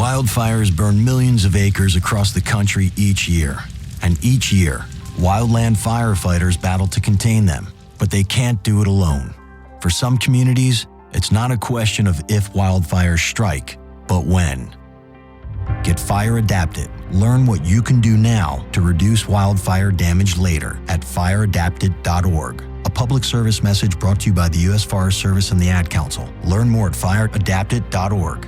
Wildfires burn millions of acres across the country each year. And each year, wildland firefighters battle to contain them, but they can't do it alone. For some communities, it's not a question of if wildfires strike, but when. Get fire adapted. Learn what you can do now to reduce wildfire damage later at fireadapted.org. A public service message brought to you by the U.S. Forest Service and the Ad Council. Learn more at fireadapted.org.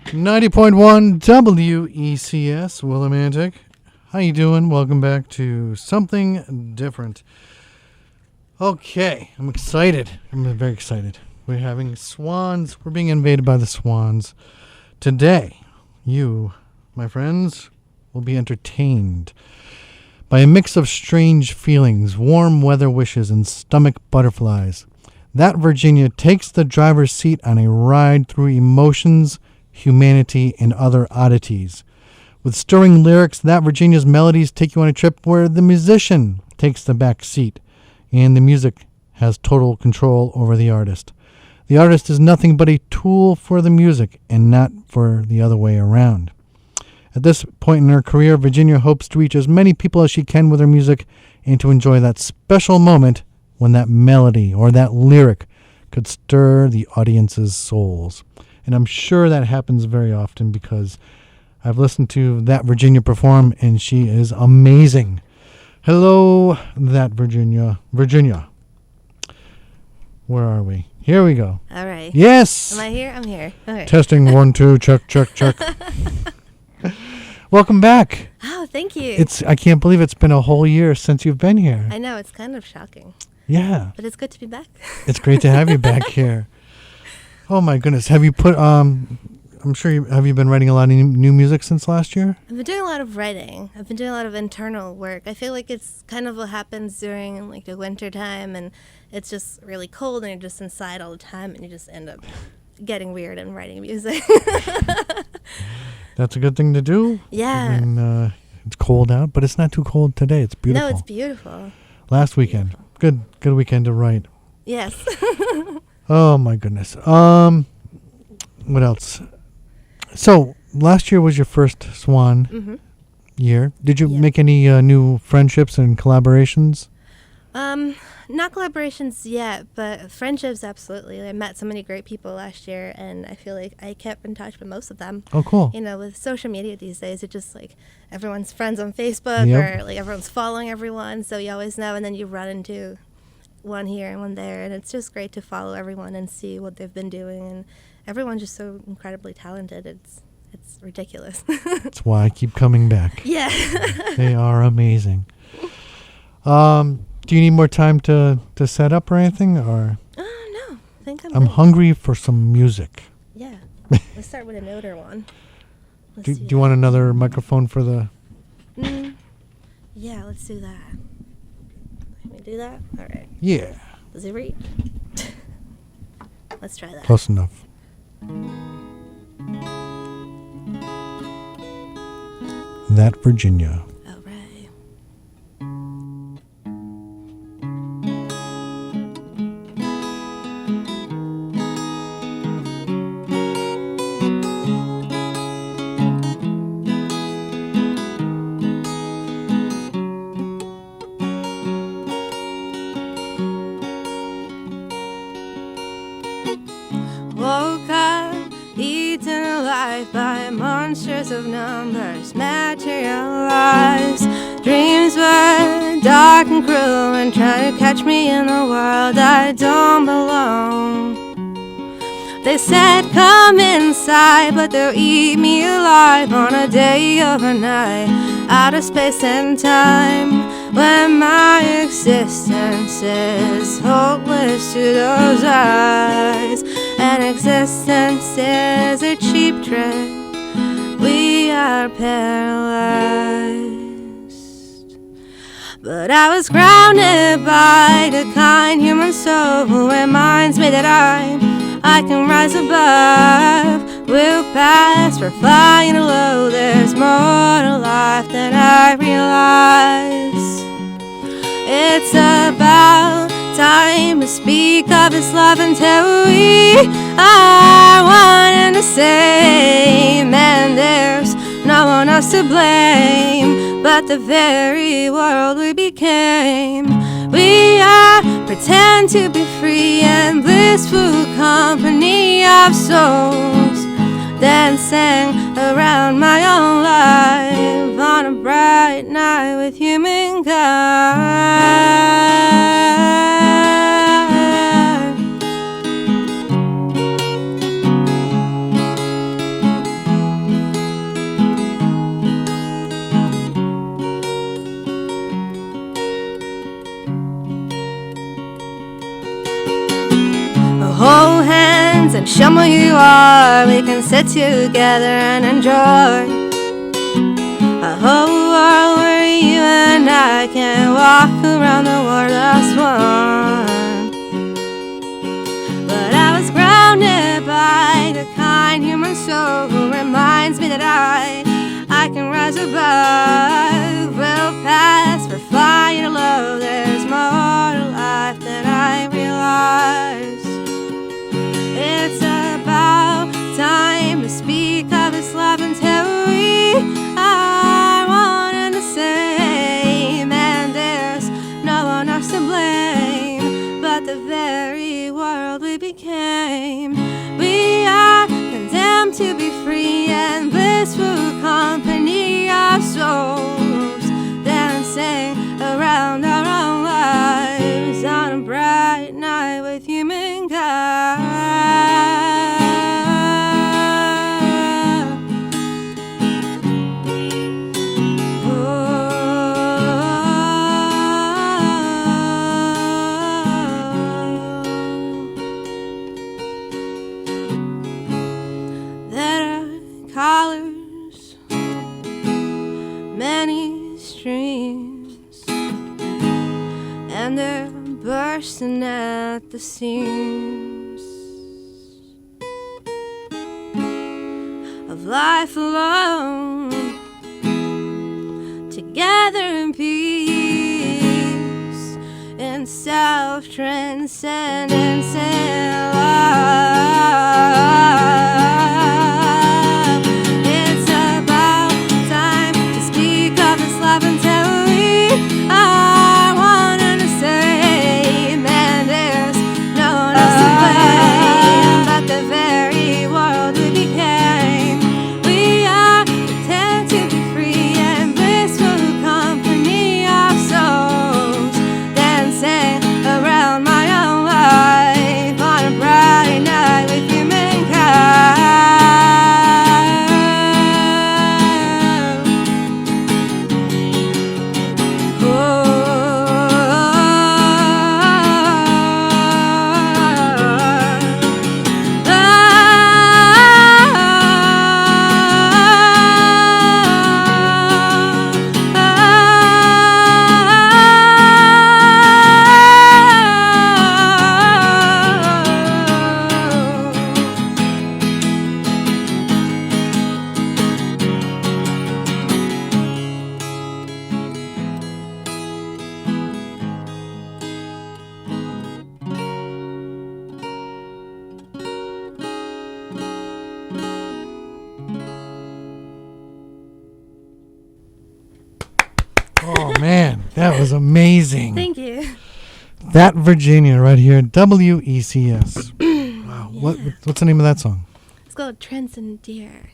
90.1 WECS, Willimantic. How you doing? Welcome back to Something Different. Okay, I'm excited. I'm very excited. We're having swans. We're being invaded by the swans. Today, you, my friends, will be entertained by a mix of strange feelings, warm weather wishes, and stomach butterflies. That Virginia takes the driver's seat on a ride through emotions, humanity, and other oddities. With stirring lyrics, That Virginia's melodies take you on a trip where the musician takes the back seat and the music has total control over the artist. The artist is nothing but a tool for the music and not for the other way around. At this point in her career, Virginia hopes to reach as many people as she can with her music and to enjoy that special moment when that melody or that lyric could stir the audience's souls. And I'm sure that happens very often because I've listened to That Virginia perform and she is amazing. Hello, That Virginia. Virginia. Where are we? Here we go. All right. Yes. Am I here? I'm here. Okay. Testing 1, 2, check. Welcome back. Oh, thank you. I can't believe it's been a whole year since you've been here. I know, it's kind of shocking. Yeah. But it's good to be back. It's great to have you back here. Oh my goodness. Have you put I'm sure have you been writing a lot of new music since last year? I've been doing a lot of writing. I've been doing a lot of internal work. I feel like it's kind of what happens during like the winter time and it's just really cold and you're just inside all the time and you just end up getting weird and writing music. That's a good thing to do. Yeah. And it's cold out, but it's not too cold today. It's beautiful. No, it's beautiful. Last weekend. Beautiful. Good weekend to write. Yes. Oh my goodness. What else? So last year was your first Swan year. Did you make any new friendships and collaborations? Not collaborations yet, but friendships, absolutely. I met so many great people last year, and I feel like I kept in touch with most of them. Oh, cool. You know, with social media these days, it's just like everyone's friends on Facebook or like everyone's following everyone, so you always know, and then you run into one here and one there, and it's just great to follow everyone and see what they've been doing, and everyone's just so incredibly talented. It's ridiculous. That's why I keep coming back. Yeah. They are amazing. Do you need more time to set up or anything? Or No, I think I'm hungry for some music. Yeah. Let's start with an older one. Do you want another microphone for the... Yeah, let's do that. Let me do that? All right. Yeah. Does it read? Let's try that. Close enough. That Virginia. All right. Woke up, eaten alive by monsters of numbers, materialized. Dreams were dark and cruel and trying to catch me in a world I don't belong. They said come inside, but they'll eat me alive on a day overnight, out of space and time, when my existence is hopeless to those eyes. And existence is a cheap trick. We are paralyzed. But I was grounded by the kind human soul who reminds me that I can rise above. We'll pass for flying low. There's more to life than I realize. It's about time to speak of His love until we are to blame, but the very world we became. We are pretend to be free and blissful company of souls, dancing around my own life on a bright night with humankind. Hold hands and show me who you are. We can sit together and enjoy a whole world where you and I can walk around the world as one. But I was grounded by the kind human soul who reminds me that I can rise above. We'll pass for flying alone. There's more to life than I realize. It's about time to speak of His love until we are one and the same. And there's no one else to blame but the very world we became. We are condemned to be free and blissful company of souls, dancing around our own lives on a bright night with humankind. Colors, many streams, and they're bursting at the seams of life alone, together in peace, in self-transcendence and love. Until we are one and the same, and there's no one else to blame but the very world we became. We are content to be free and blissful company of souls, dancing around my own life on a bright night with humankind. Oh, man, that was amazing. Thank you. That Virginia right here, WECS. Wow. Yeah. What's the name of that song? It's called Transcender.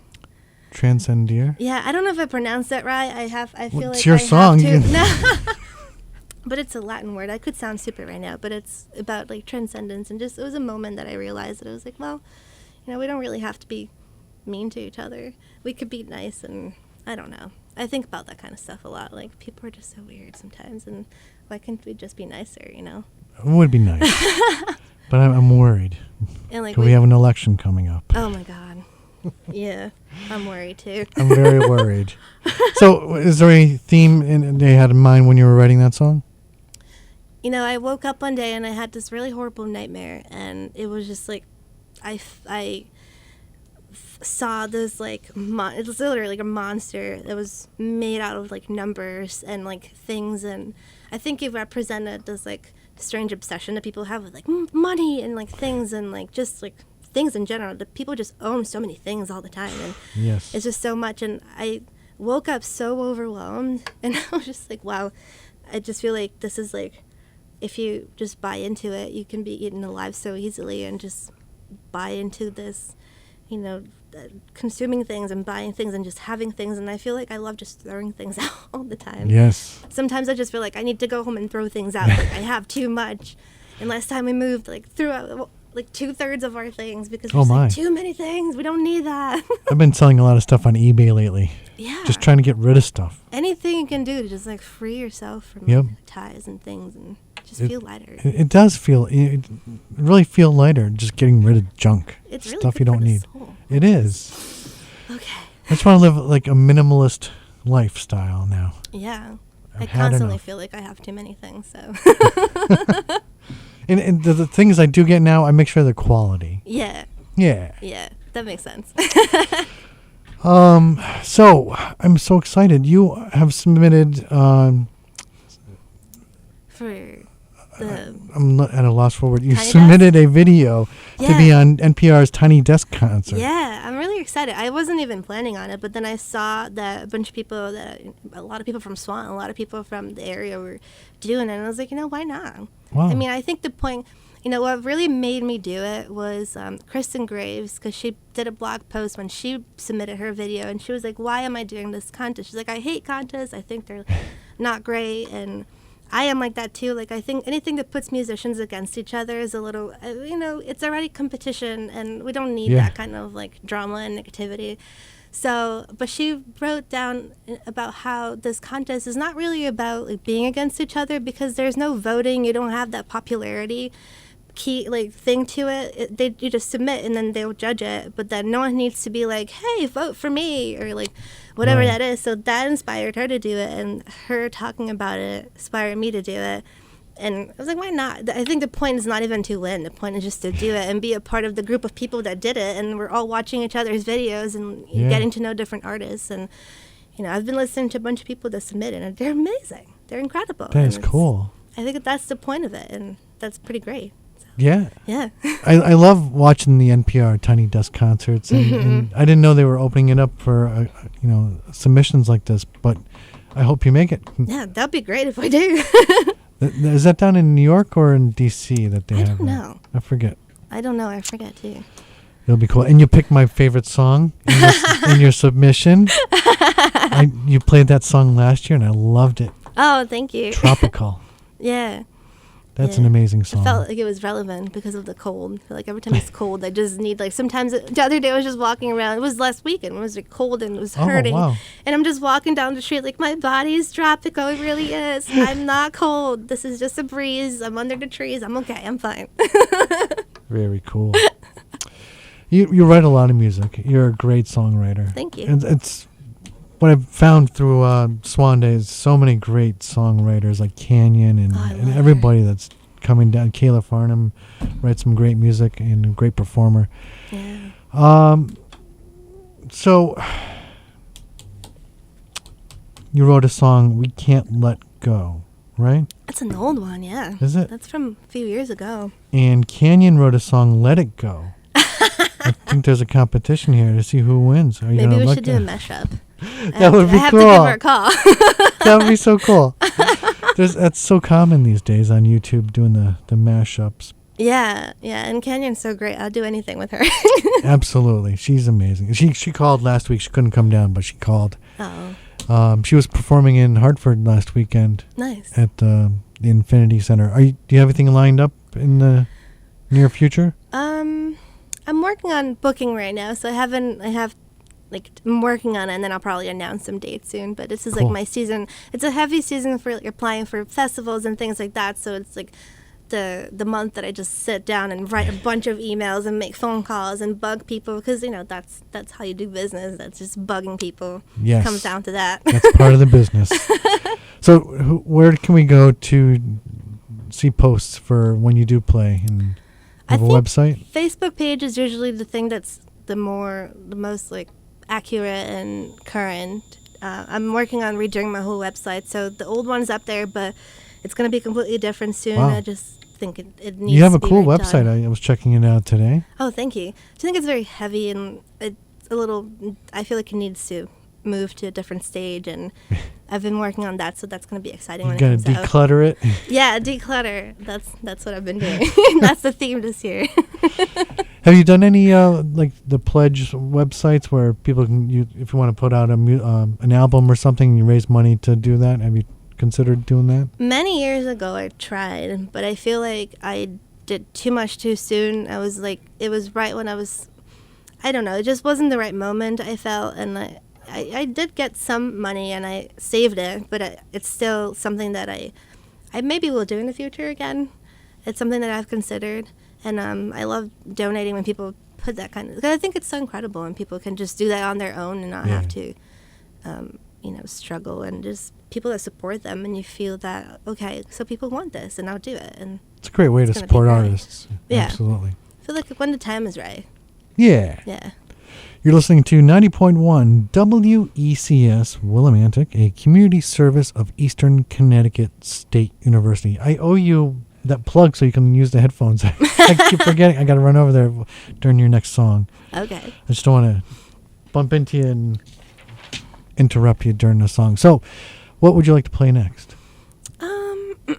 Transcender? Yeah, I don't know if I pronounced that right. I feel Well, like it's your I song. have to. You No. But it's a Latin word. I could sound stupid right now, but it's about like transcendence, and just it was a moment that I realized that I was like, well, we don't really have to be mean to each other. We could be nice, and I don't know. I think about that kind of stuff a lot. Like, people are just so weird sometimes, and why can't we just be nicer, It would be nice. But I'm worried. And like, we have an election coming up. Oh my God. Yeah, I'm worried too. I'm very worried. So, is there a theme they had in mind when you were writing that song? I woke up one day and I had this really horrible nightmare, and it was just like, I saw this like it was literally like a monster that was made out of like numbers and like things, and I think it represented this like strange obsession that people have with like money and like things, and like just like things in general. That people just own so many things all the time, and yes, it's just so much. And woke up so overwhelmed, and I was just like, wow, I just feel like this is like, if you just buy into it, you can be eaten alive so easily, and just buy into this, consuming things and buying things and just having things. And I feel like I love just throwing things out all the time. Yes. Sometimes I just feel like I need to go home and throw things out. Like I have too much. And last time we moved, like threw out like 2/3 of our things because there's like too many things. We don't need that. I've been selling a lot of stuff on eBay lately. Yeah. Just trying to get rid of stuff. Anything you can do to just like free yourself from ties and things and just feel lighter. It does feel, it really feel lighter just getting rid of junk. It's really stuff good you don't for the need. soul. It is. Okay. I just want to live like a minimalist lifestyle now. Yeah. I've I had constantly enough. feel like I have too many things, so. And the things I do get now, I make sure they're quality. Yeah. Yeah. Yeah. That makes sense. So I'm so excited. You have submitted. For the. I'm not at a loss for word. You Tiny submitted a video to Yeah. be on NPR's Tiny Desk concert. Yeah, I'm really excited. I wasn't even planning on it, but then I saw that a bunch of people, a lot of people from Swan, a lot of people from the area were doing it, and I was like, why not? Wow. I mean, I think the point, what really made me do it was Kristen Graves, because she did a blog post when she submitted her video, and she was like, why am I doing this contest? She's like, I hate contests. I think they're not great, and I am like that too. Like, I think anything that puts musicians against each other is a little, it's already competition, and we don't need that kind of like drama and negativity. So, but she wrote down about how this contest is not really about like being against each other, because there's no voting. You don't have that popularity key like thing to it. You just submit and then they'll judge it, but then no one needs to be like, hey, vote for me, or like whatever that is. So that inspired her to do it, and her talking about it inspired me to do it. And I was like, why not? I think the point is not even to win. The point is just to do it and be a part of the group of people that did it, and we're all watching each other's videos and getting to know different artists. And I've been listening to a bunch of people that submitted, and they're amazing. They're incredible. That is cool. I think that's the point of it, and that's pretty great. Yeah. Yeah. I love watching the NPR Tiny Desk concerts, and I didn't know they were opening it up for submissions like this, but I hope you make it. Yeah, that'd be great if I do. Is that down in New York or in DC that they have? I don't know. I forget. I don't know. I forget too. It'll be cool. And you picked my favorite song in your submission. You played that song last year, and I loved it. Oh, thank you. Tropical. Yeah. That's an amazing song. I felt like it was relevant because of the cold. I feel like every time it's cold, I just need sometimes the other day I was just walking around. It was last weekend. It was like cold and it was hurting. Oh, wow. And I'm just walking down the street like my body's tropical. It really is. I'm not cold. This is just a breeze. I'm under the trees. I'm okay. I'm fine. Very cool. You write a lot of music. You're a great songwriter. Thank you. It's what I've found through Swan Days. So many great songwriters like Canyon and everybody that's coming down. Kayla Farnham writes some great music and a great performer. Yeah. So you wrote a song, "We Can't Let Go," right? It's an old one, yeah. Is it? That's from a few years ago. And Canyon wrote a song, "Let It Go." I think there's a competition here to see who wins. Are you Maybe gonna we should do a mashup. That would be I have cool. to give her a call. That would be so cool. That's so common these days on YouTube, doing the mashups. Yeah, and Canyon's so great. I'll do anything with her. Absolutely, she's amazing. She called last week. She couldn't come down, but she called. Oh. She was performing in Hartford last weekend. Nice. At the Infinity Center. Do you have anything lined up in the near future? I'm working on booking right now, so I'm working on it, and then I'll probably announce some dates soon. But this is Cool. like my season. It's a heavy season for applying for festivals and things like that. So it's like the month that I just sit down and write a bunch of emails and make phone calls and bug people, because that's how you do business. That's just bugging people. Yes. It comes down to that. That's part of the business. So where can we go to see posts for when you do play? And have a website? Facebook page is usually the thing that's the most like accurate and current. I'm working on redoing my whole website, so the old one's up there, but it's going to be completely different soon. Wow. I just think it needs to be You have a cool redone. website. I was checking it out today. Oh, thank you. I think it's very heavy, and it's a little, I feel like it needs to move to a different stage, and I've been working on that, so that's going to be exciting You when gotta it comes out. declutter it. Yeah, declutter. That's what I've been doing. That's the theme this year. Have you done any like the pledge websites where people can, if you want to put out an album or something, you raise money to do that? Have you considered doing that? Many years ago, I tried, but I feel like I did too much too soon. I was like, it was right when I don't know, it just wasn't the right moment, I felt, and I did get some money and I saved it, but it's still something that I maybe will do in the future again. It's something that I've considered, and I love donating when people put that kind of, because I think it's so incredible when people can just do that on their own and not have to, struggle, and just people that support them, and you feel that, okay, so people want this, and I'll do it. And it's a great way to support artists. Yeah. Absolutely. I feel like when the time is right. Yeah. Yeah. You're listening to 90.1 WECS Willimantic, a community service of Eastern Connecticut State University. I owe you that plug so you can use the headphones. I keep forgetting. I got to run over there during your next song. Okay. I just don't want to bump into you and interrupt you during the song. So, what would you like to play next?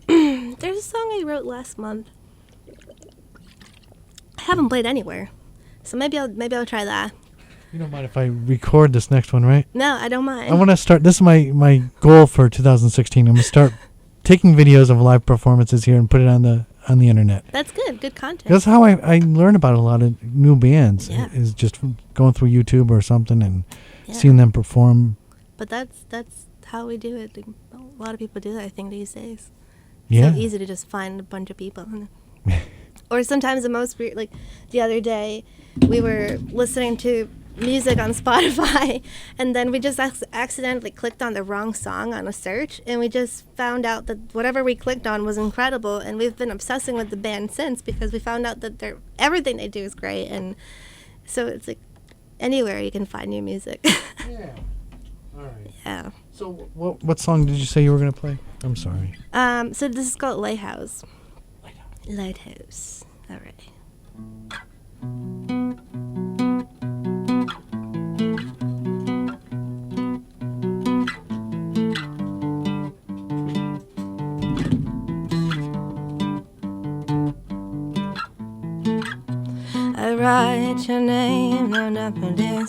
There's a song I wrote last month. I haven't played anywhere, so maybe I'll try that. You don't mind if I record this next one, right? No, I don't mind. I want to start. This is my goal for 2016. I'm gonna start taking videos of live performances here and put it on the internet. That's good. Good content. That's how I learn about a lot of new bands. Yeah. Is just from going through YouTube or something and Yeah. seeing them perform. But that's how we do it. A lot of people do that, I think, these days. Yeah. So easy to just find a bunch of people. Or sometimes the most weird, like the other day, we were listening to music on Spotify, and then we just accidentally clicked on the wrong song on a search, and we just found out that whatever we clicked on was incredible, and we've been obsessing with the band since, because we found out that everything they do is great, and so it's like anywhere you can find new music. Yeah. All right. Yeah. So what song did you say you were gonna play? I'm sorry. So this is called Lighthouse. Lighthouse. All right. I write your name on empty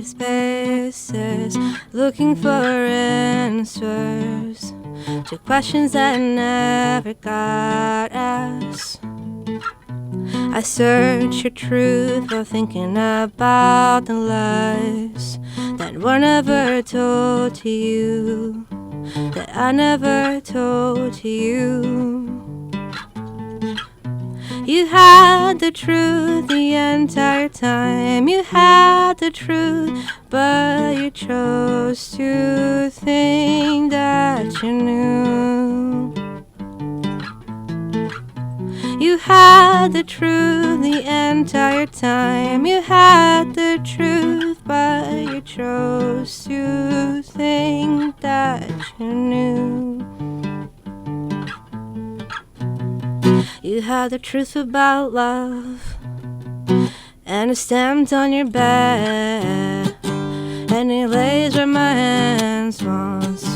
spaces, looking for answers to questions that never got asked. I search for truth while thinking about the lies that were never told to you, that I never told to you. You had the truth the entire time. You had the truth, but you chose to think that you knew. You had the truth the entire time. You had the truth, but you chose to think that you knew. You had the truth about love, and it's stamped on your bed, and it lays where my hands once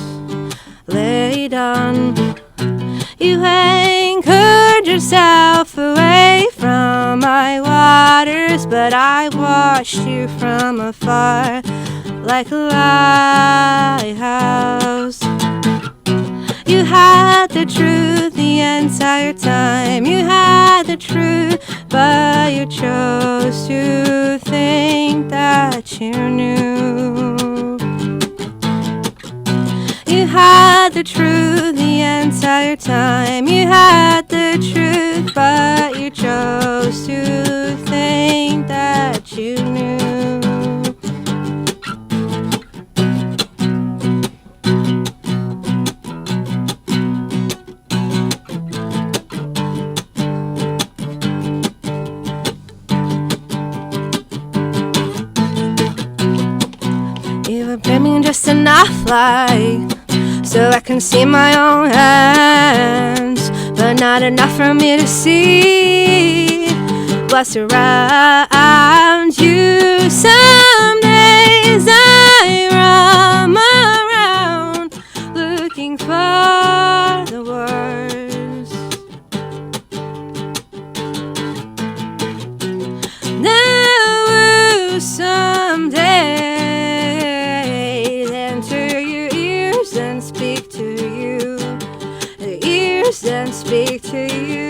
laid on. You anchored yourself away from my waters, but I watched you from afar like a lighthouse. You had the truth the entire time. You had the truth, but you chose to think that you knew. You had the truth the entire time. You had the truth, but you chose to think that you knew. Brimming just enough light so I can see my own hands, but not enough for me to see what's around you. Some days I to you.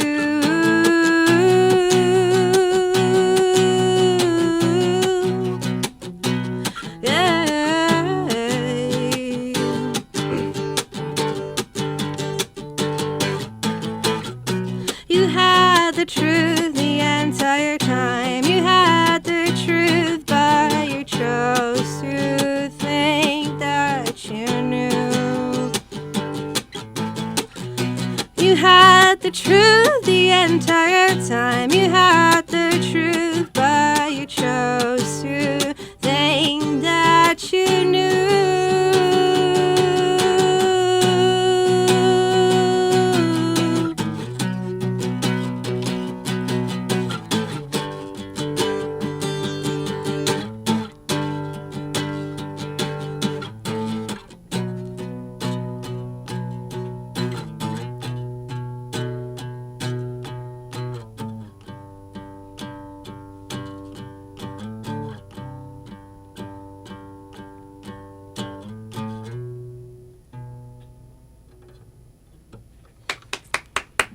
You had the truth the entire time. You had the truth, but you chose to think that you knew. You had the truth the entire time. You had the truth, but you chose to think that you knew.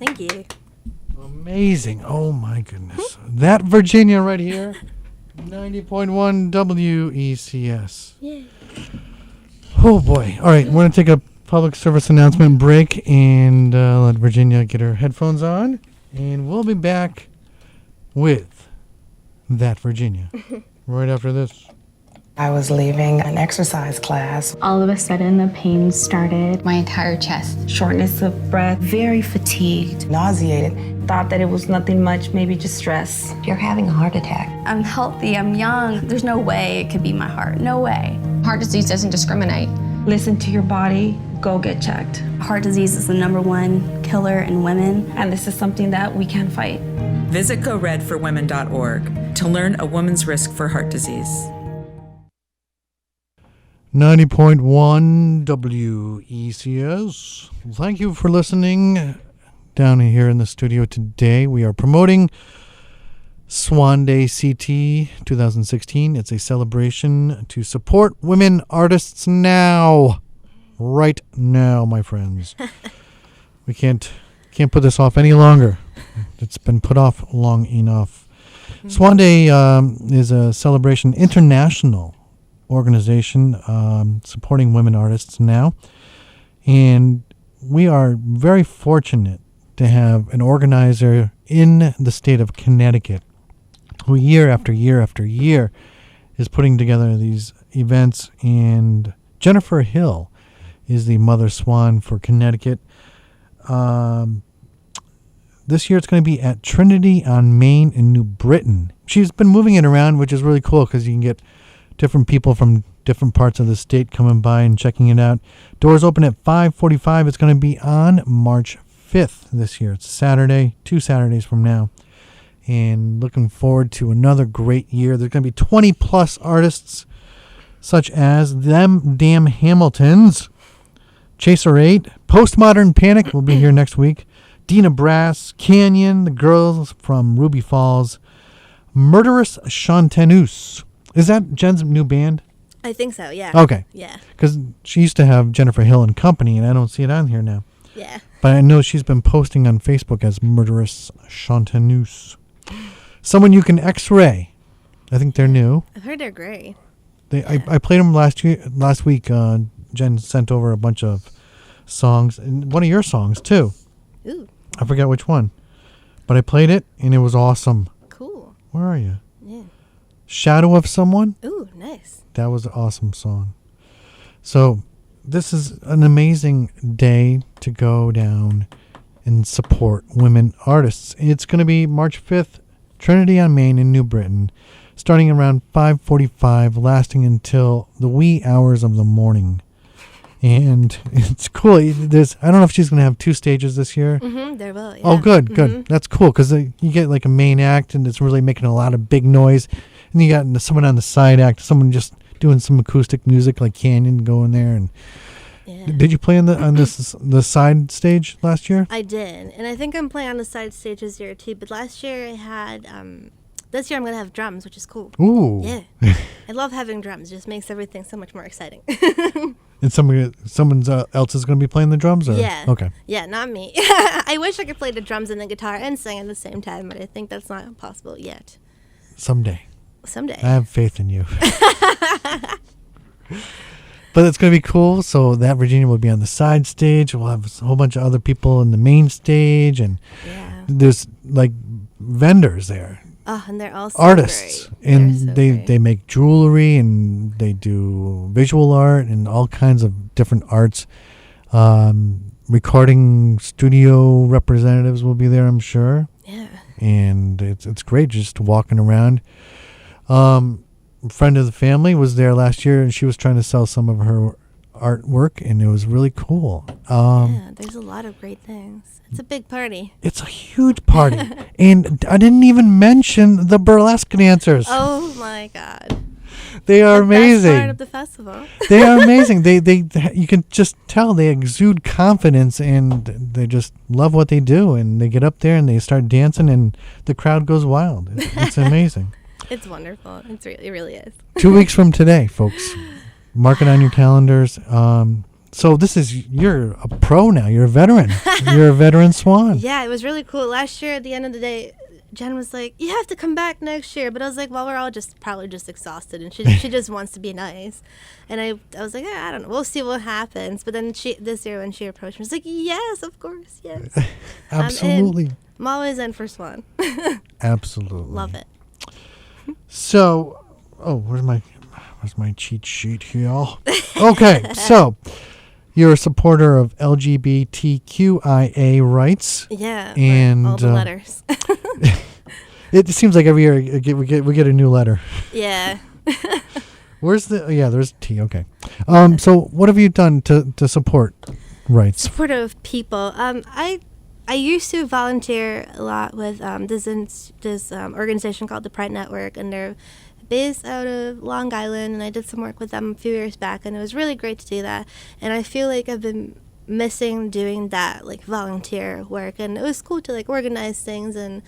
Thank you. Amazing. Oh, my goodness. That Virginia right here, 90.1 WECS. Yay. Oh, boy. All right, we're going to take a public service announcement break and let Virginia get her headphones on. And we'll be back with That Virginia right after this. I was leaving an exercise class. All of a sudden, the pain started. My entire chest. Shortness of breath, very fatigued, Nauseated. thought that it was nothing much, maybe just stress. You're having a heart attack. I'm healthy, I'm young. There's no way it could be my heart. No way. Heart disease doesn't discriminate. Listen to your body, go get checked. Heart disease is the #1 killer in women. And this is something that we can fight. Visit goredforwomen.org to learn a woman's risk for heart disease. 90.1 WECS. Thank you for listening down here in the studio today. We are promoting Swan Day CT 2016. It's a celebration to support women artists now. Right now, my friends. We can't put this off any longer. It's been put off long enough. Swan Day is a celebration, international organization supporting women artists now, and we are very fortunate to have an organizer in the state of Connecticut who year after year after year is putting together these events, and Jennifer Hill is the Mother Swan for Connecticut. This year it's going to be at Trinity on Main in New Britain. She's been moving it around, which is really cool because you can get different people from different parts of the state coming by and checking it out. Doors open at 5:45. It's going to be on March 5th this year. It's Saturday, 2 Saturdays from now. And looking forward to another great year. There's going to be 20 plus artists such as Them Damn Hamiltons, Chaser 8, Postmodern Panic will be here next week, Dina Brass, Canyon, the girls from Ruby Falls, Murderous Chanteuse. Is that Jen's new band? I think so, yeah. Okay. Yeah. Because she used to have Jennifer Hill and Company, and I don't see it on here now. Yeah. But I know she's been posting on Facebook as Murderous Chanteuse. Someone You Can X-Ray. I think they're new. I've heard they're great. I played them last week. Jen sent over a bunch of songs, and one of your songs too. Ooh. I forgot which one, but I played it and it was awesome. Cool. Where are you? Yeah. Shadow of Someone. Ooh, nice. That was an awesome song. So this is an amazing day to go down and support women artists. It's going to be March 5th, Trinity on Main in New Britain, starting around 5:45, lasting until the wee hours of the morning. And it's cool. I don't know if she's going to have 2 stages this year. Mm-hmm, there will, yeah. Oh, good. That's cool because you get like a main act and it's really making a lot of big noise. And you got someone on the side act, someone just doing some acoustic music like Canyon going there. And Yeah. did you play on the side stage last year? I did, and I think I'm playing on the side stage this year too. But last year I had, this year I'm gonna have drums, which is cool. Ooh. Yeah, I love having drums. It just makes everything so much more exciting. And someone else is going to be playing the drums? Or? Yeah. Okay. Yeah, not me. I wish I could play the drums and the guitar and sing at the same time, but I think that's not possible yet. Someday. Someday. I have faith in you. But it's going to be cool. So that Virginia will be on the side stage. We'll have a whole bunch of other people in the main stage. And there's like vendors there. Oh, and they're all so artists. great. And So they great. make jewelry and they do visual art and all kinds of different arts. Recording studio representatives will be there, I'm sure. Yeah. And it's great just walking around. A friend of the family was there last year, and she was trying to sell some of her artwork, and it was really cool. Yeah, there's a lot of great things. It's a big party. It's a huge party. And I didn't even mention the burlesque dancers. Oh my God. They are the amazing. Best part of the festival. They are amazing. They you can just tell they exude confidence, and they just love what they do, and they get up there and they start dancing, and the crowd goes wild. It's amazing. It's wonderful. It really is. 2 weeks from today, folks. Mark it on your calendars. So you're a pro now. You're a veteran. You're a veteran swan. Yeah, it was really cool. Last year, at the end of the day, Jen was like, "You have to come back next year." But I was like, "Well, we're all probably just exhausted, and she just wants to be nice." And I was like, "I don't know. We'll see what happens." But then this year when she approached me, I was like, "Yes, of course, yes." Absolutely. I'm always in for Swan. Absolutely. Love it. So, where's my cheat sheet here? Okay, so you're a supporter of LGBTQIA rights. Yeah, and all the letters. It seems like every year we get a new letter. Yeah. Where's there's T. Okay. So what have you done to support rights? Supportive people. I used to volunteer a lot with this organization called the Pride Network, and they're based out of Long Island, and I did some work with them a few years back, and it was really great to do that. And I feel like I've been missing doing that, like volunteer work, and it was cool to like organize things and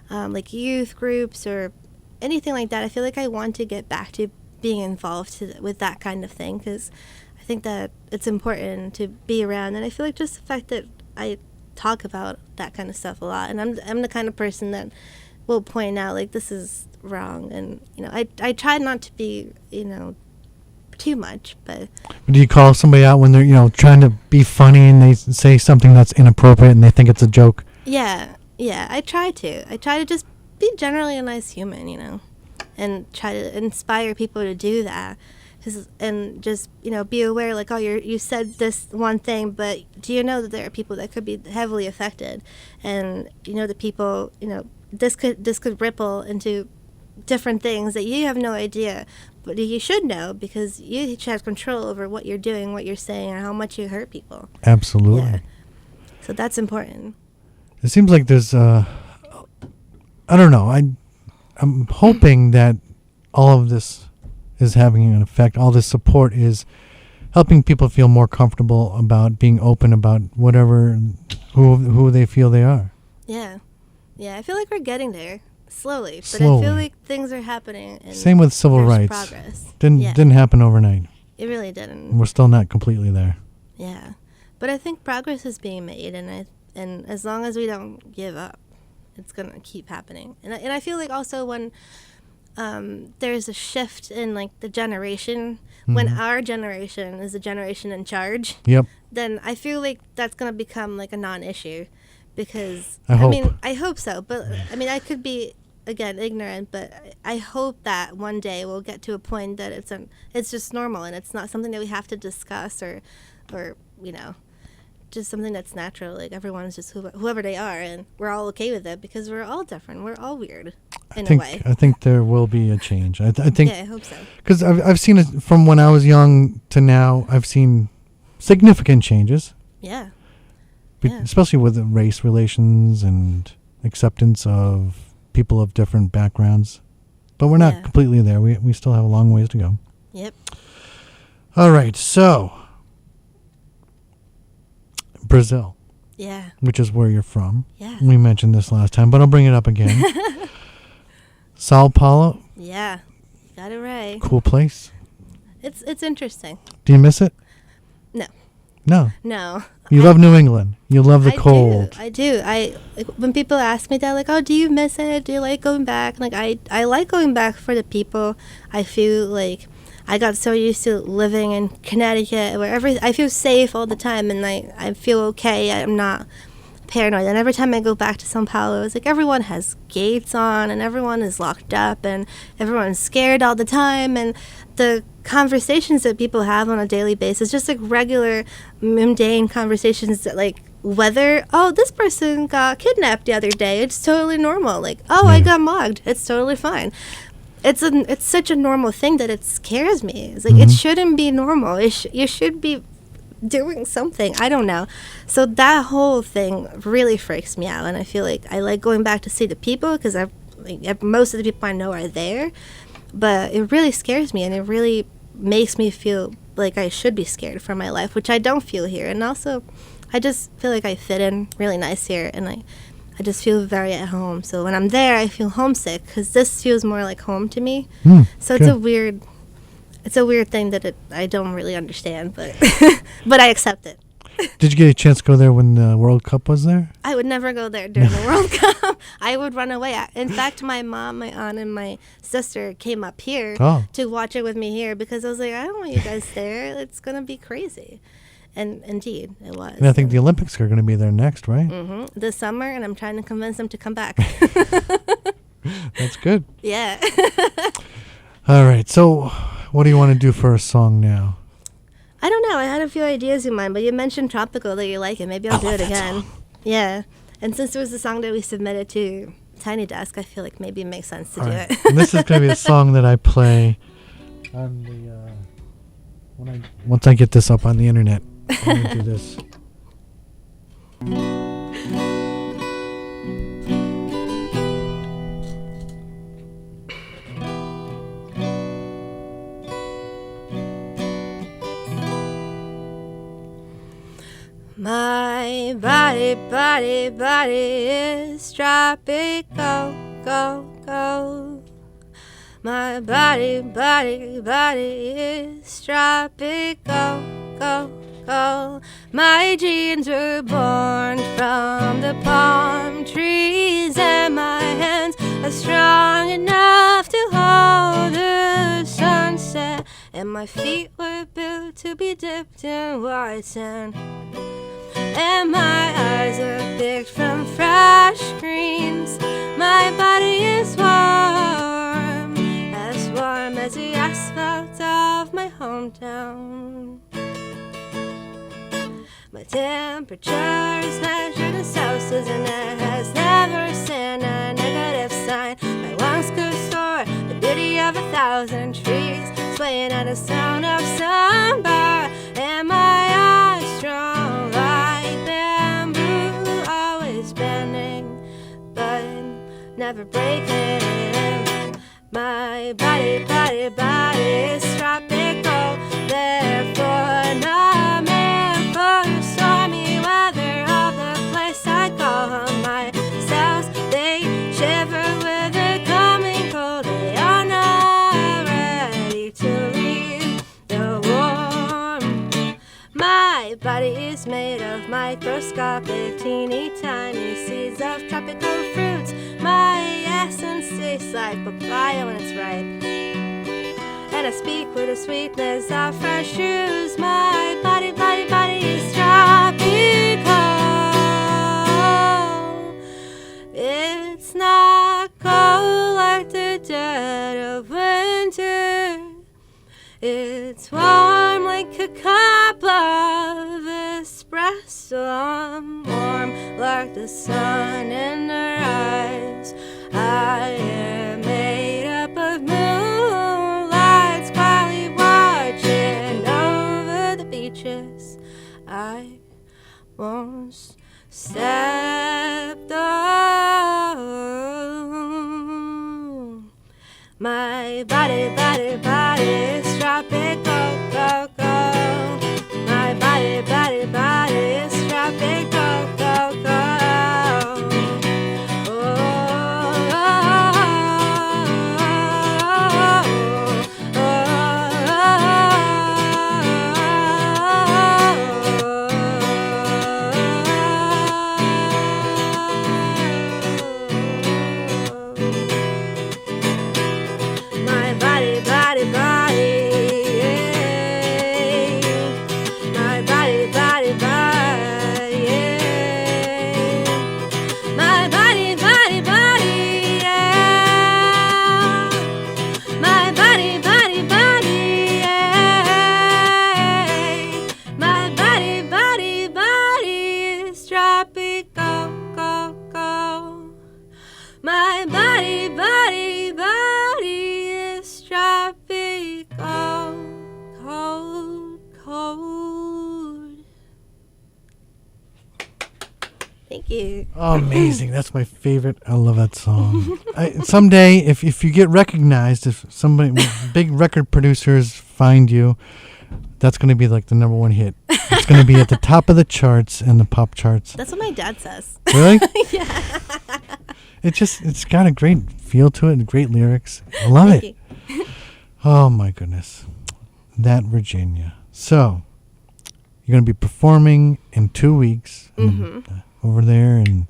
like youth groups or anything like that. I feel like I want to get back to being involved with that kind of thing, because I think that it's important to be around, and I feel like just the fact that I talk about that kind of stuff a lot, and I'm the kind of person that will point out like this is wrong, and I try not to be too much, but Do you call somebody out when they're trying to be funny and they say something that's inappropriate and they think it's a joke? yeah I try to just be generally a nice human, and try to inspire people to do that. And just be aware, like, you said this one thing, but do you know that there are people that could be heavily affected, and the people this could ripple into different things that you have no idea, but you should know, because you should have control over what you're doing, what you're saying, and how much you hurt people. Absolutely. Yeah. So that's important. It seems like there's I don't know. I'm hoping that all of this is having an effect. All this support is helping people feel more comfortable about being open about whatever who they feel they are. Yeah. I feel like we're getting there slowly, but Slowly. I feel like things are happening. And Same with civil there's rights. Progress. Didn't happen overnight. It really didn't. We're still not completely there. Yeah, but I think progress is being made, and as long as we don't give up, it's gonna keep happening. And I feel like also when there's a shift in like the generation, when our generation is the generation in charge, Yep. then I feel like that's gonna become like a non-issue, because I hope. mean I hope so, but I mean I could be again ignorant, but I hope that one day we'll get to a point that it's just normal, and it's not something that we have to discuss or just something that's natural. Like everyone's just whoever they are, and we're all okay with it because we're all different. We're all weird in a way. I think there will be a change. I think. Yeah, I hope so. Because I've seen it from when I was young to now. I've seen significant changes. Yeah. Especially with the race relations and acceptance of people of different backgrounds. But we're not completely there. We still have a long ways to go. Yep. All right, so Brazil. Yeah. Which is where you're from. Yeah. We mentioned this last time, but I'll bring it up again. São Paulo. Yeah. Got it right. Cool place. It's interesting. Do you miss it? No. No. You love New England. You love the cold. I do. When people ask me that, like, oh, do you miss it? Do you like going back? Like, I like going back for the people. I feel like I got so used to living in Connecticut where I feel safe all the time, and I feel okay. I'm not paranoid. And every time I go back to São Paulo, it's like everyone has gates on and everyone is locked up and everyone's scared all the time, and the conversations that people have on a daily basis, just like regular mundane conversations, that like whether, oh, this person got kidnapped the other day, it's totally normal. Like, oh, I got mugged, it's totally fine. It's such a normal thing that it scares me. It's like, it shouldn't be normal. You should be doing something. I don't know. So that whole thing really freaks me out, and I feel like I like going back to see the people because most of the people I know are there, but it really scares me, and it really makes me feel like I should be scared for my life, which I don't feel here. And also, I just feel like I fit in really nice here, and I just feel very at home. So when I'm there, I feel homesick because this feels more like home to me. So it's a weird thing that I don't really understand, but but I accept it. Did you get a chance to go there when the World Cup was there? I would never go there during the World Cup. I would run away. In fact, my mom, my aunt, and my sister came up here to watch it with me here because I was like, I don't want you guys there. It's going to be crazy. And indeed, it was. And I think the Olympics are going to be there next, right? This summer, and I'm trying to convince them to come back. That's good. Yeah. All right. So what do you want to do for a song now? I don't know. I had a few ideas in mind, but you mentioned Tropical that you like it. Maybe I'll do it again. Yeah. And since it was the song that we submitted to Tiny Desk, I feel like maybe it makes sense to do it. And this is going to be the song that I play on the once I get this up on the internet. I'm going to do this. My body is tropical, go, go. My body is tropical, go, go. My genes were born from the palm trees, and my hands are strong enough to hold the sunset, and my feet were built to be dipped in white sand. And my eyes are picked from fresh greens. My body is warm as the asphalt of my hometown. My temperature is measured in Celsius, and it has never seen a negative sign. My lungs could store the beauty of 1,000 trees, swaying at the sound of samba. And my eyes strong like bamboo, always bending but never breaking. My body is tropical, therefore not meant for stormy weather of the place I call home. My cells, they shiver with the coming cold. They are not ready to leave the warm. My body is made of microscopic, teeny tiny seeds of tropical fruits. My essence tastes like papaya when it's ripe, and I speak with the sweetness of fresh shoes. My body is tropical. It's not cold like the dead of winter. It's warm like a cup of espresso. I'm warm like the sun in the rise. I am made up of moonlights, quietly watching over the beaches. I won't step down. My body is tropical, go, go. My body is tropical, go, go. Thank you. Oh, amazing. That's my favorite. I love that song. Someday, if you get recognized, if somebody, big record producers find you, that's going to be like the number one hit. It's going to be at the top of the charts and the pop charts. That's what my dad says. Really? Yeah. It's got a great feel to it and great lyrics. I love Thank it. you. Oh, my goodness. That Virginia. So, you're going to be performing in 2 weeks over there in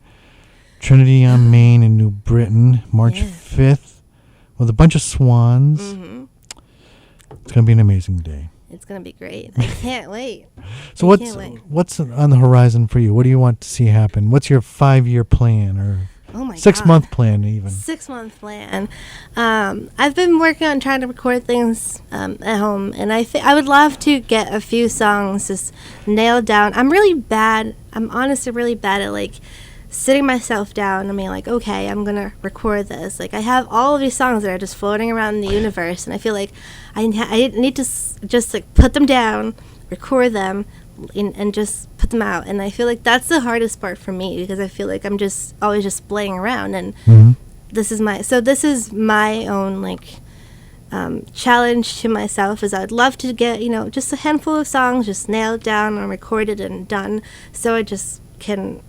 Trinity on Main in New Britain, March 5th, with a bunch of swans. It's going to be an amazing day. It's going to be great. I can't wait. So what's on the horizon for you? What do you want to see happen? What's your 5-year plan or 6-month plan even? 6-month plan. I've been working on trying to record things at home, and I would love to get a few songs just nailed down. I'm honestly really bad at like sitting myself down and being like, okay, I'm gonna record this. Like I have all of these songs that are just floating around in the universe, and I feel like I need to just like put them down, record them, and just put them out. And I feel like that's the hardest part for me, because I feel like I'm just always just playing around, and this is my own like challenge to myself. Is I'd love to get just a handful of songs just nailed down and recorded and done, so I just can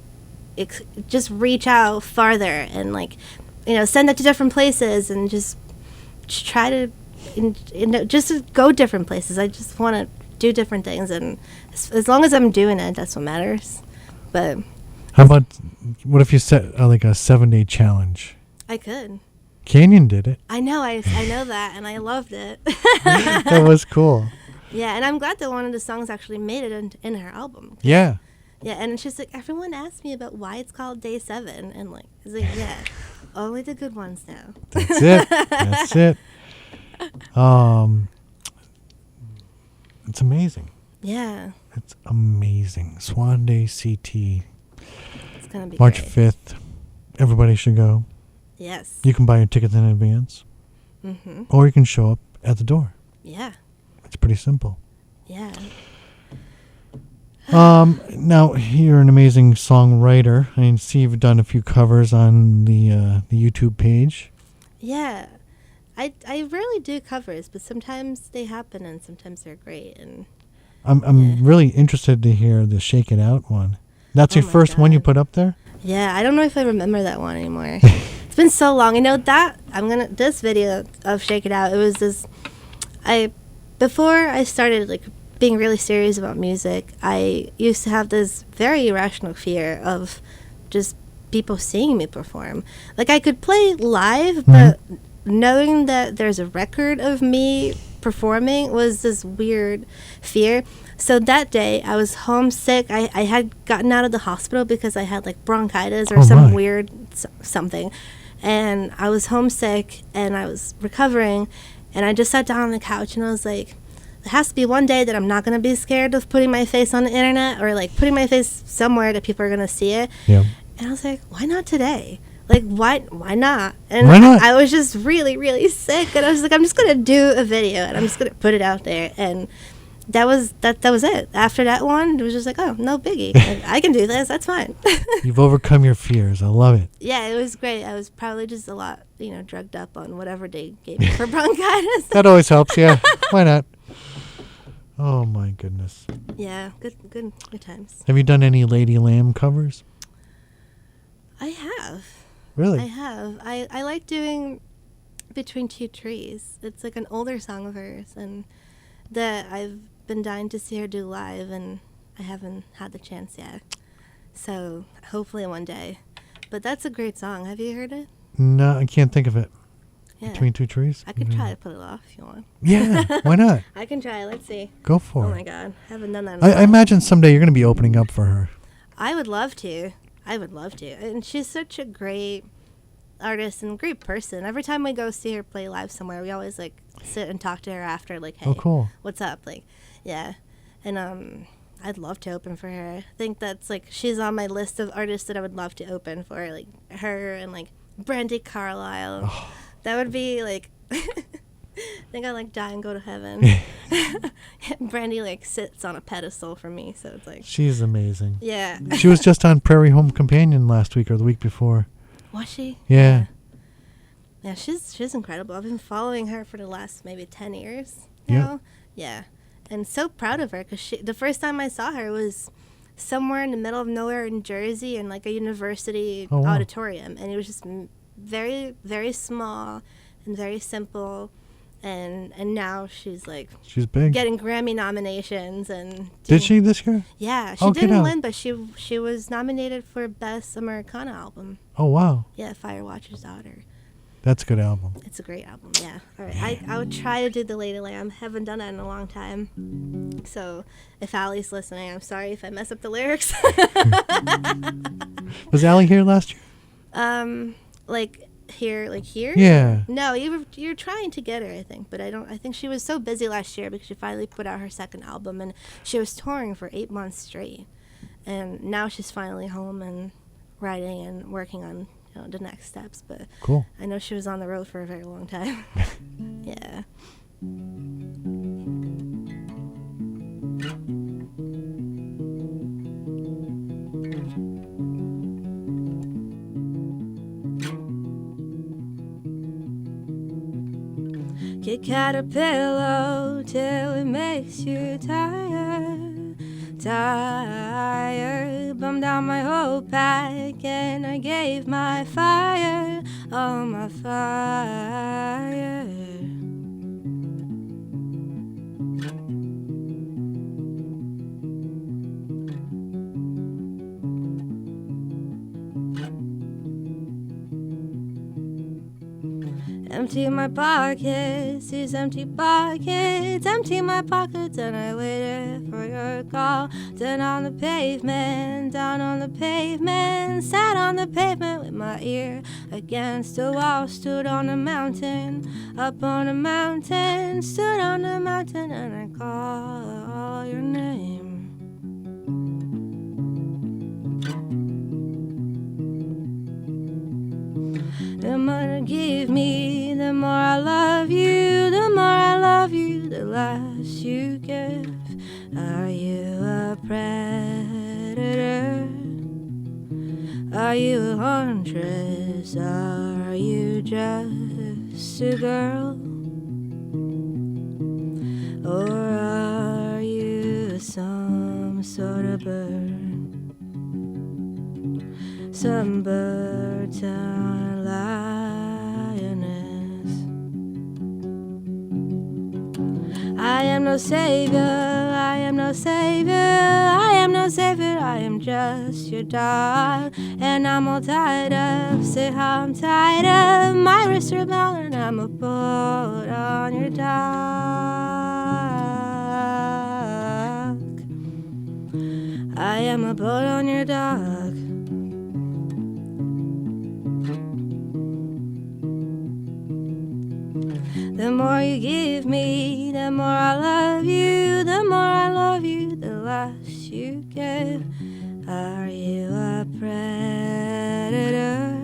just reach out farther and like send it to different places and just try to just go different places. I just want to do different things, and as long as I'm doing it, that's what matters. But how about, what if you set like a 7-day challenge? I could. Canyon did it. I know that, and I loved it. That was cool. Yeah, and I'm glad that one of the songs actually made it in her album. Yeah. Yeah, and it's just like everyone asked me about why it's called Day 7, and like it's like only the good ones now. That's it. That's it. It's amazing. Yeah. It's amazing. Swan Day CT. It's gonna be March great. 5th. Everybody should go. Yes. You can buy your tickets in advance. Or you can show up at the door. Yeah. It's pretty simple. Yeah. Now you're an amazing songwriter. I see you've done a few covers on the YouTube page. Yeah. I rarely do covers, but sometimes they happen and sometimes they're great. And I'm really interested to hear the Shake It Out one. That's your first one you put up there? Yeah, I don't know if I remember that one anymore. It's been so long. This video of Shake It Out, it was this, before I started like being really serious about music, I used to have this very irrational fear of just people seeing me perform. Like I could play live, but knowing that there's a record of me performing was this weird fear. So that day I was homesick. I had gotten out of the hospital because I had like bronchitis or some weird something, and I was homesick and I was recovering, and I just sat down on the couch and I was like, there has to be one day that I'm not going to be scared of putting my face on the internet or like putting my face somewhere that people are going to see it. Yeah. And I was like, why not today? Like, why not? And why not? I was just really, really sick. And I was like, I'm just going to do a video and I'm just going to put it out there. And that was it. After that one, it was just like, oh, no biggie. Like, I can do this. That's fine. You've overcome your fears. I love it. Yeah, it was great. I was probably just a lot, drugged up on whatever they gave me for bronchitis. That always helps, yeah. Why not? Oh, my goodness. Yeah, good times. Have you done any Lady Lamb covers? I have. Really? I have. I like doing Between Two Trees. It's like an older song of hers, and that I've been dying to see her do live, and I haven't had the chance yet. So hopefully one day. But that's a great song. Have you heard it? No, I can't think of it. Yeah. Between Two Trees? I could try to put it off if you want. Yeah, why not? I can try. Let's see. Go for it. Oh my God, I haven't done that in a I while. imagine someday you're going to be opening up for her. I would love to. And she's such a great artist and great person. Every time we go see her play live somewhere, we always like sit and talk to her after, like, hey, cool. What's up? Like, yeah. And I'd love to open for her. I think that's like, she's on my list of artists that I would love to open for, like her and like Brandi Carlile. That would be like think I like die and go to heaven. Brandy like sits on a pedestal for me, so it's like She's amazing. yeah. She was just on Prairie Home Companion last week or the week before. Was she? Yeah. Yeah, she's incredible. I've been following her for the last maybe 10 years Yeah. now. Yeah. And so proud of her because the first time I saw her was somewhere in the middle of nowhere in Jersey in like a university Oh, wow. auditorium. And it was just very, very small and very simple. And now she's like She's big. getting Grammy nominations. And Did she this year? Yeah, she Oh, get didn't out. win, but she was nominated for Best Americana Album. Oh, wow. Yeah, Firewatcher's Daughter. That's a good album. It's a great album, yeah. All right, I would try to do the Lady Lamb. Haven't done that in a long time. So if Allie's listening, I'm sorry if I mess up the lyrics. Was Allie here last year? Like here? Yeah. No, you're trying to get her, I think, but I think she was so busy last year because she finally put out her second album and she was touring for 8 months straight, and now she's finally home and writing and working on the next steps. But Cool. I know she was on the road for a very long time. Yeah. Kick out a pillow till it makes you tired. Bummed down my whole pack and I gave my fire, all my fire. Empty my pockets, these empty pockets. Empty my pockets and I waited for your call. Down on the pavement, down on the pavement. Sat on the pavement with my ear against the wall. Stood on a mountain, up on a mountain. Stood on a mountain and I call your name. The more you give me, the more I love you. The more I love you, the less you give. Are you a predator? Are you a huntress? Are you just a girl? Or are you some sort of bird? Some bird turned lioness. I am no savior, I am no savior, I am no savior, I am just your dog. And I'm all tied up, say how I'm tied up. My wrists are bound and I'm a boat on your dock. I am a boat on your dock. The more you give me, the more I love you. The more I love you, the less you give. Are you a predator?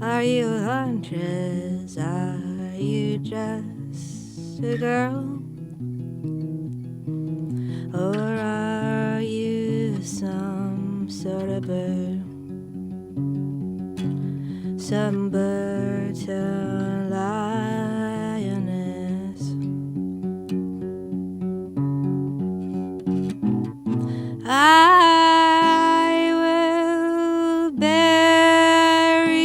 Are you a huntress? Are you just a girl? Or are you some sort of bird? Some bird turned lioness. I will bury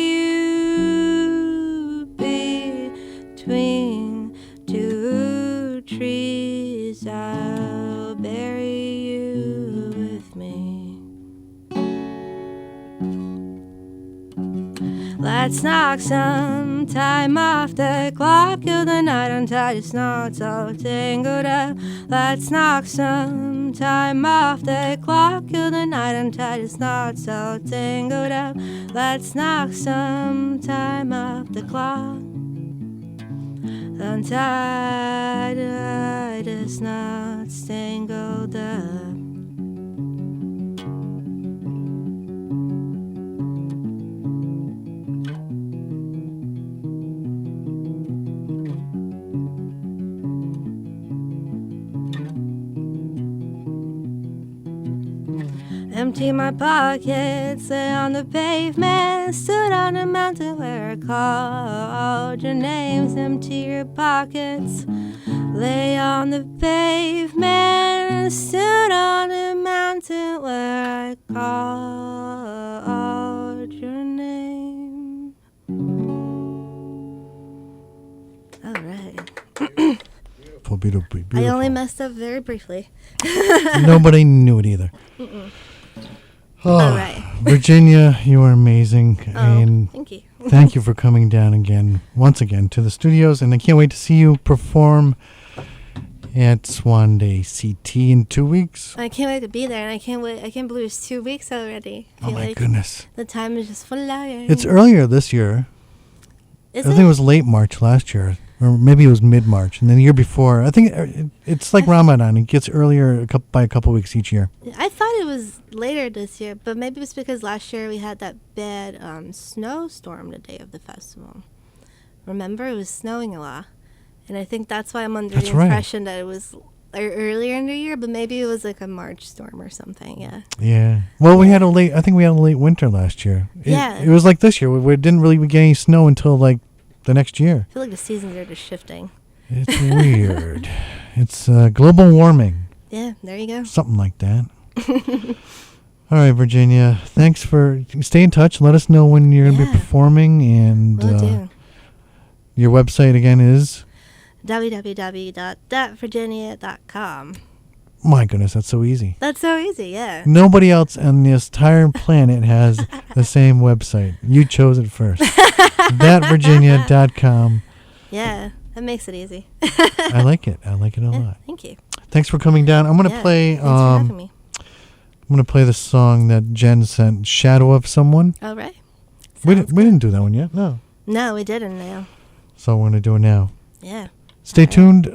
you between two trees. I'll bury you with me. Let's knock some time off the clock. Kill the night untied, it's not so tangled up. Let's knock some time off the clock. Kill the night untied, it's not so tangled up. Let's knock some time off the clock. Untied, it's not tangled up. Empty my pockets, lay on the pavement, stood on a mountain where I called your names. Empty your pockets, lay on the pavement, stood on a mountain where I called your name. All right. Beautiful. I only messed up very briefly. Nobody knew it either. Oh, All right. Virginia, you are amazing. Oh, thank you. Thank you for coming down once again, to the studios. And I can't wait to see you perform at Swan Day CT in 2 weeks. I can't wait to be there, and I can't believe it's 2 weeks already. I Oh, feel my like goodness. the time is just flying. It's earlier this year. Is I think it was late March last year. Or maybe it was mid-March. And then the year before, I think it's like Ramadan. It gets earlier by a couple weeks each year. I thought it was later this year, but maybe it's because last year we had that bad snowstorm the day of the festival. Remember, it was snowing a lot. And I think that's why I'm under the impression that it was earlier in the year, but maybe it was like a March storm or something, yeah. Yeah. Well, I think we had a late winter last year. It was like this year. We didn't really get any snow until like the next year. I feel like the seasons are just shifting. It's weird. It's global warming. Yeah, there you go. Something like that. All right, Virginia. Thanks for... Stay in touch. Let us know when you're going to be performing. And Will do. Your website again is? www.thatvirginia.com. My goodness, that's so easy. That's so easy, yeah. Nobody else on this entire planet has the same website. You chose it first. Thatvirginia.com. Yeah, that makes it easy. I like it. I like it a lot. Thank you. Thanks for coming down. I'm going to play... Thanks for having me. I'm going to play the song that Jen sent, Shadow of Someone. All right. We didn't do that one yet, no. No, we didn't now. So we're going to do it now. Yeah. Stay tuned.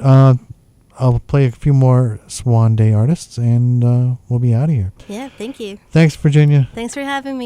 I'll play a few more Swan Day artists, and we'll be out of here. Yeah, thank you. Thanks, Virginia. Thanks for having me.